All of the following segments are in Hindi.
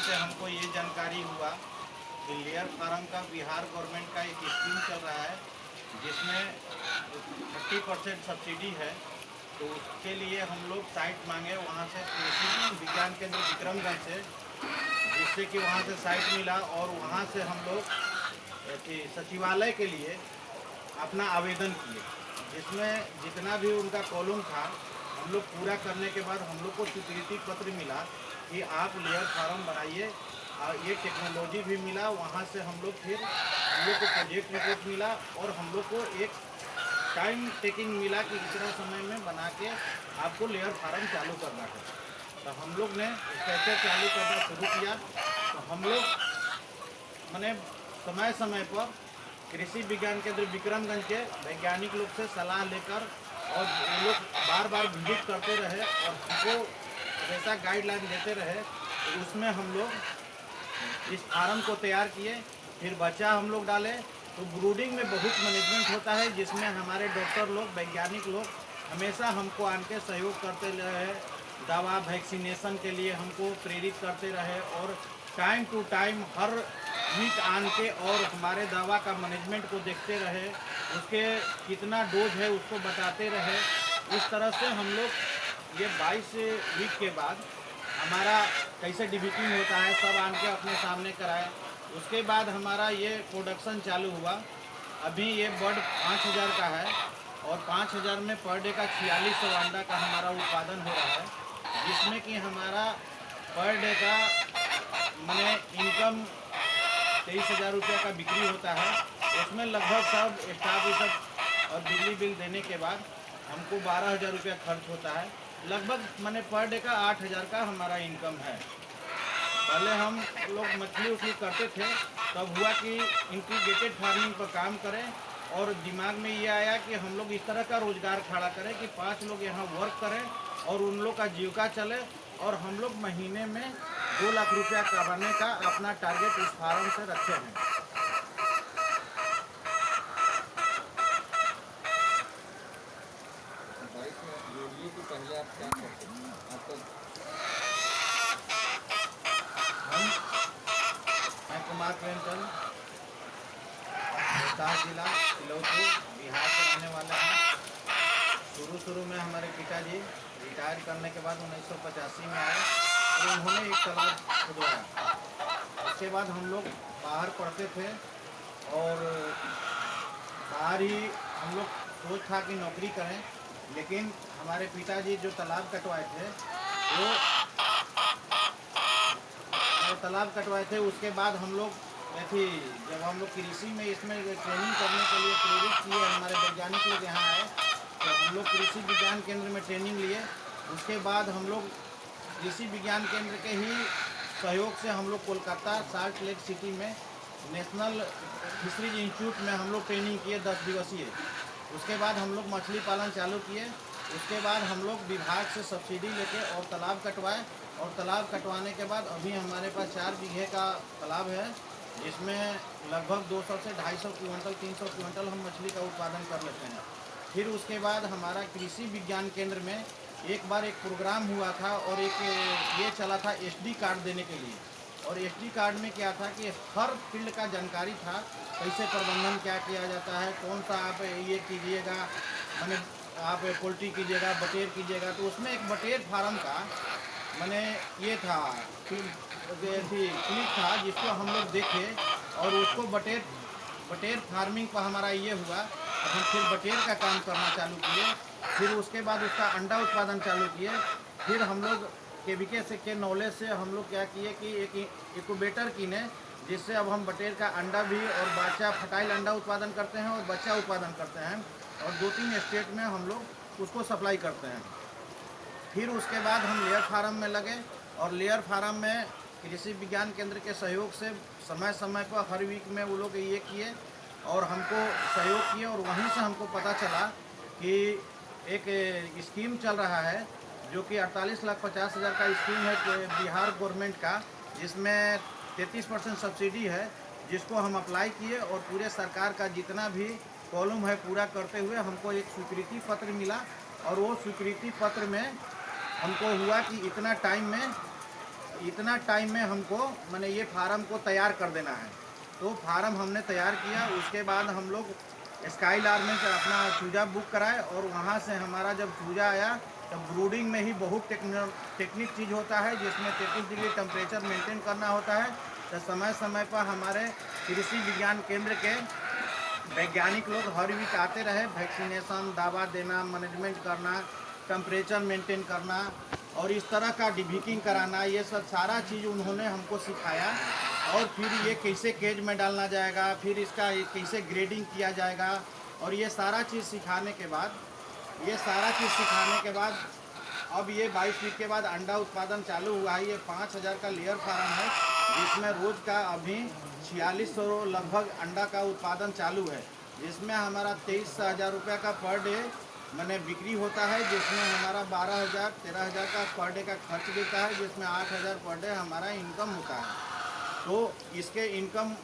से हमको ये जानकारी हुआ कि लेयर फार्म का बिहार गवर्नमेंट का एक स्कीम चल रहा है जिसमें 30% सब्सिडी है। तो उसके लिए हम लोग साइट मांगे वहाँ से कृषि विज्ञान केंद्र विक्रमगंज से, जिससे कि वहाँ से साइट मिला और वहाँ से हम लोग सचिवालय के लिए अपना आवेदन किए, जिसमें जितना भी उनका कॉलम था हम लोग पूरा करने के बाद हम लोग को स्वीकृति पत्र मिला कि आप लेयर फार्म बनाइए। और ये टेक्नोलॉजी भी मिला वहाँ से हम लोग फिर हम लोग को प्रोजेक्ट रिपोर्ट मिला और हम लोग को एक टाइम टेकिंग मिला कि इतना समय में बना के आपको लेयर फार्म चालू करना है। तो हम लोग ने कैसे चालू करना शुरू किया। तो हम लोग मैंने समय समय पर कृषि विज्ञान केंद्र विक्रमगंज के वैज्ञानिक लोग से सलाह लेकर और वो लोग बार बार विजिट करते रहे और हमको जैसा गाइडलाइन देते रहे, तो उसमें हम लोग इस फार्म को तैयार किए। फिर बच्चा हम लोग डाले। तो ब्रूडिंग में बहुत मैनेजमेंट होता है, जिसमें हमारे डॉक्टर लोग वैज्ञानिक लोग हमेशा हमको आन के सहयोग करते रहे। दवा वैक्सीनेशन के लिए हमको प्रेरित करते रहे और टाइम टू टाइम हर वीक आन के और हमारे दवा का मैनेजमेंट को देखते रहे, उसके कितना डोज है उसको बताते रहे। इस तरह से हम लोग ये 22 वीक के बाद हमारा कैसे डिबिटिंग होता है सब आन के अपने सामने कराए। उसके बाद हमारा ये प्रोडक्शन चालू हुआ। अभी ये बर्ड 5000 का है और 5000 में पर डे का 4600 अंडा का हमारा उत्पादन हो रहा है, जिसमें कि हमारा पर डे का मैंने इनकम 23,000 रुपये का बिक्री होता है। उसमें लगभग सब स्टाफ ये सब और बिजली बिल देने के बाद हमको 12,000 रुपया खर्च होता है। लगभग मैंने पर डे का 8,000 का हमारा इनकम है। पहले हम लोग मछली उछली करते थे, तब हुआ कि इंटीग्रेटेड फार्मिंग पर काम करें और दिमाग में ये आया कि हम लोग इस तरह का रोज़गार खड़ा करें कि 5 लोग यहाँ वर्क करें और उन लोग का जीविका चले और हम लोग महीने में 2 लाख रुपया कमाने का अपना टारगेट इस फार्म से रखे हैं। जोड़िए कि पहले आप क्या करते हैं आपका? मैं कुमार प्रेमचंद, रोहतास जिला तिलौथू बिहार से रहने वाला हैं। शुरू में हमारे पिताजी रिटायर करने के बाद 1985 में आए और उन्होंने एक तालाब खुदवाया। उसके बाद हम लोग बाहर पढ़ते थे और बाहर ही हम लोग सोच था कि नौकरी करें, लेकिन हमारे पिताजी जो तालाब कटवाए थे उसके बाद हम लोग जब हम लोग कृषि में इसमें ट्रेनिंग करने के लिए प्रेरित किए, हमारे वैज्ञानिक लोग यहाँ आए तो हम लोग कृषि विज्ञान केंद्र में ट्रेनिंग लिए। उसके बाद हम लोग कृषि विज्ञान केंद्र के ही सहयोग से हम लोग कोलकाता साल्ट लेक सिटी में नेशनल फिशरीज इंस्टीट्यूट में हम लोग ट्रेनिंग किए 10 दिवसीय। उसके बाद हम लोग मछली पालन चालू किए। उसके बाद हम लोग विभाग से सब्सिडी लेके और तालाब कटवाए और तालाब कटवाने के बाद अभी हमारे पास 4 बीघे का तालाब है, जिसमें लगभग 200 से 250 क्विंटल 300 क्विंटल हम मछली का उत्पादन कर लेते हैं। फिर उसके बाद हमारा कृषि विज्ञान केंद्र में एक बार एक प्रोग्राम हुआ था और एक ये चला था SD कार्ड देने के लिए। और SD कार्ड में क्या था कि हर फील्ड का जानकारी था, कैसे प्रबंधन क्या किया जाता है, कौन सा आप ये कीजिएगा, मैंने आप पोल्ट्री कीजिएगा, बटेर कीजिएगा। तो उसमें एक बटेर फार्म का मैंने ये था क्लिप था जिसको हम लोग देखे और उसको बटेर फार्मिंग पर हमारा ये हुआ। तो हम फिर बटेर का काम करना चालू किए। फिर उसके बाद उसका अंडा उत्पादन चालू किए। फिर हम लोग KVK से के नॉलेज से हम लोग क्या किए कि एक इनक्यूबेटर किने, जिससे अब हम बटेर का अंडा भी और बच्चा फर्टाइल अंडा उत्पादन करते हैं और बच्चा उत्पादन करते हैं और 2-3 स्टेट में हम लोग उसको सप्लाई करते हैं। फिर उसके बाद हम लेयर फार्म में लगे और लेयर फार्म में कृषि विज्ञान केंद्र के सहयोग से समय समय पर हर वीक में वो लोग ये किए और हमको सहयोग किए। और वहीं से हमको पता चला कि एक स्कीम चल रहा है जो कि 48,50,000 का स्कीम है बिहार गवर्नमेंट का, जिसमें 33% सब्सिडी है, जिसको हम अप्लाई किए और पूरे सरकार का जितना भी कॉलम है पूरा करते हुए हमको एक स्वीकृति पत्र मिला। और वो स्वीकृति पत्र में हमको हुआ कि इतना टाइम में इतना टाइम में हमको मैंने ये फार्म को तैयार कर देना है। तो फार्म हमने तैयार किया, उसके बाद हम लोग स्काईलार में से अपना चूजा बुक कराए और वहाँ से हमारा जब चूजा आया तब ब्रूडिंग में ही बहुत टेक्निक चीज़ होता है, जिसमें 33 डिग्री टेम्परेचर मेंटेन करना होता है। तो समय समय पर हमारे कृषि विज्ञान केंद्र के वैज्ञानिक लोग हर वीक आते रहे, वैक्सीनेशन, दवा देना, मैनेजमेंट करना, टेम्परेचर मेंटेन करना और इस तरह का डिबीकिंग कराना, ये सब सारा चीज़ उन्होंने हमको सिखाया। और फिर ये कैसे केज में डालना जाएगा, फिर इसका कैसे ग्रेडिंग किया जाएगा, और ये सारा चीज़ सिखाने के बाद अब ये 22 वीक के बाद अंडा उत्पादन चालू हुआ है। ये 5000 का लेयर फार्म है, जिसमें रोज़ का अभी 4600 लगभग अंडा का उत्पादन चालू है, जिसमें हमारा 23,000 रुपये का पर डे मैंने बिक्री होता है, जिसमें हमारा 12,000 13,000 का पर डे का खर्च गिरता है, जिसमें 8,000 पर डे हमारा इनकम होता है। तो इसके इनकम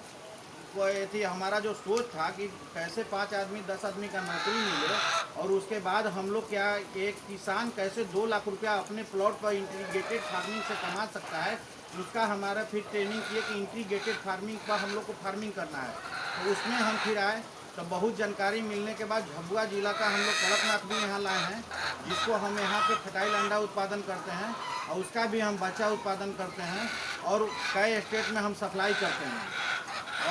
को ये थी, हमारा जो सोच था कि कैसे 5 आदमी 10 आदमी का नौकरी मिले, और उसके बाद हम लोग क्या, एक किसान कैसे 2 लाख रुपया अपने प्लॉट पर इंटीग्रेटेड फार्मिंग से कमा सकता है, उसका हमारा फिर ट्रेनिंग किए कि इंटीग्रेटेड फार्मिंग पर हम लोग को फार्मिंग करना है। तो उसमें हम फिर आए, तो बहुत जानकारी मिलने के बाद झबुआ जिला का हम लोग कड़कनाथ भी यहाँ लाए हैं, जिसको हम यहाँ पे फर्टाइल अंडा उत्पादन करते हैं और उसका भी हम बच्चा उत्पादन करते हैं और कई स्टेट में हम सप्लाई करते हैं।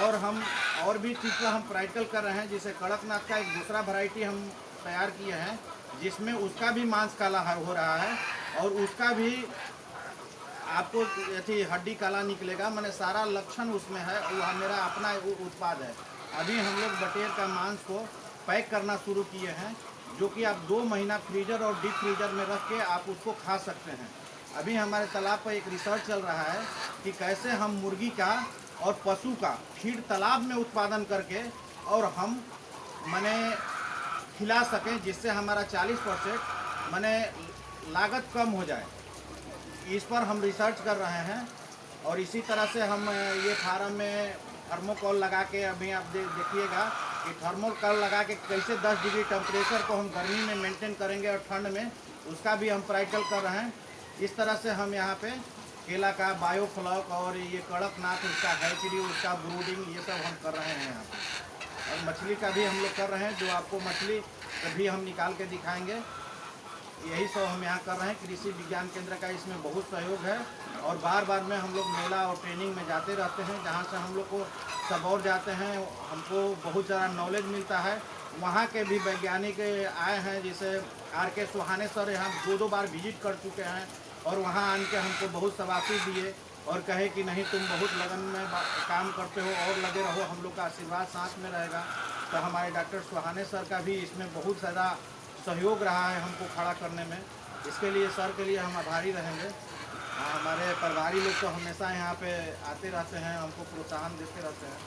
और हम और भी चीज़ का हम प्रैक्टिकल कर रहे हैं, जैसे कड़कनाथ का एक दूसरा वैरायटी हम तैयार किए हैं, जिसमें उसका भी मांस काला हो रहा है और उसका भी आपको ऐसी हड्डी काला निकलेगा, मैंने सारा लक्षण उसमें है। वह मेरा अपना उत्पाद है। अभी हम लोग बटेर का मांस को पैक करना शुरू किए हैं, जो कि आप 2 महीना फ्रीजर और डीप फ्रीजर में रख के आप उसको खा सकते हैं। अभी हमारे तालाब पर एक रिसर्च चल रहा है कि कैसे हम मुर्गी का और पशु का फीड तालाब में उत्पादन करके और हम मैंने खिला सकें, जिससे हमारा 40% मैंने लागत कम हो जाए। इस पर हम रिसर्च कर रहे हैं। और इसी तरह से हम ये फार्म में थर्मोकोल लगा के, अभी आप देखिएगा कि थर्मोकोल लगा के कैसे 10 डिग्री टेम्परेचर को हम गर्मी में मेंटेन करेंगे और ठंड में, उसका भी हम प्रैक्टिकल कर रहे हैं। इस तरह से हम यहाँ पे केला का बायोफ्लॉक और ये कड़कनाथ, उसका हैचरी, उसका ब्रूडिंग, ये सब हम कर रहे हैं यहाँ पे। और मछली का भी हम लोग कर रहे हैं, जो आपको मछली कभी हम निकाल के दिखाएंगे। यही सब हम यहाँ कर रहे हैं। कृषि विज्ञान केंद्र का इसमें बहुत सहयोग है और बार बार में हम लोग मेला और ट्रेनिंग में जाते रहते हैं, जहाँ से हम लोग को सब और जाते हैं, हमको बहुत ज़्यादा नॉलेज मिलता है। वहाँ के भी वैज्ञानिक आए हैं, जैसे RK सुहाने सर यहाँ 2 बार विजिट कर चुके हैं और वहाँ आन के हमको बहुत शाबाशी दिए और कहे कि नहीं, तुम बहुत लगन में काम करते हो और लगे रहो, हम लोग का आशीर्वाद साथ में रहेगा। तो हमारे डॉक्टर सुहाने सर का भी इसमें बहुत ज़्यादा सहयोग रहा है हमको खड़ा करने में। इसके लिए सर के लिए हम आभारी रहेंगे। हमारे परिवारी लोग तो हमेशा यहाँ पे आते रहते हैं, हमको प्रोत्साहन देते रहते हैं।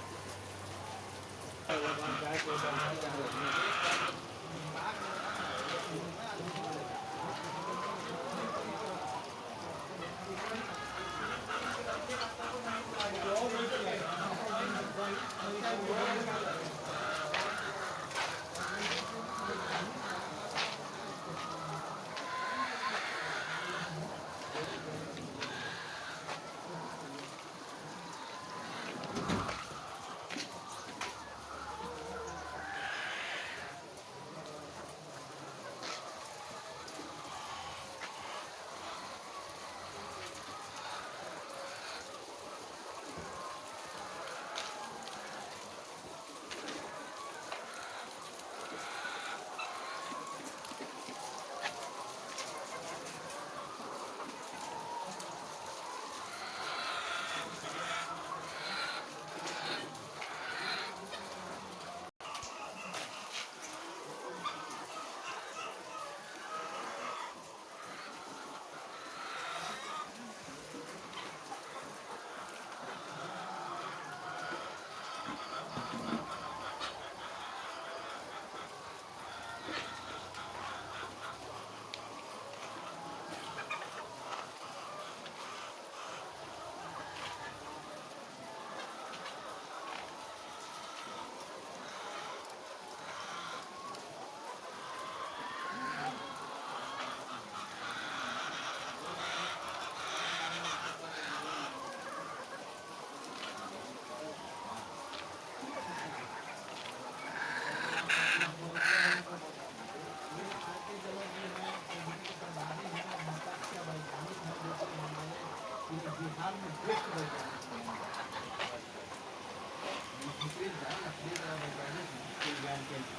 विज्ञान केंद्र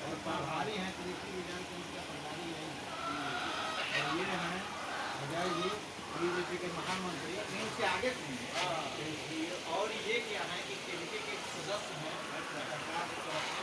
और प्रभारी हैं कृषि विज्ञान केंद्र के प्रभारी यही हैं। और ये हैं अजय जी बीजेपी के महामंत्री, इनसे आगे सुनिए। और ये क्या है कि केंद्र के सदस्य हैं सरकार की तरफ से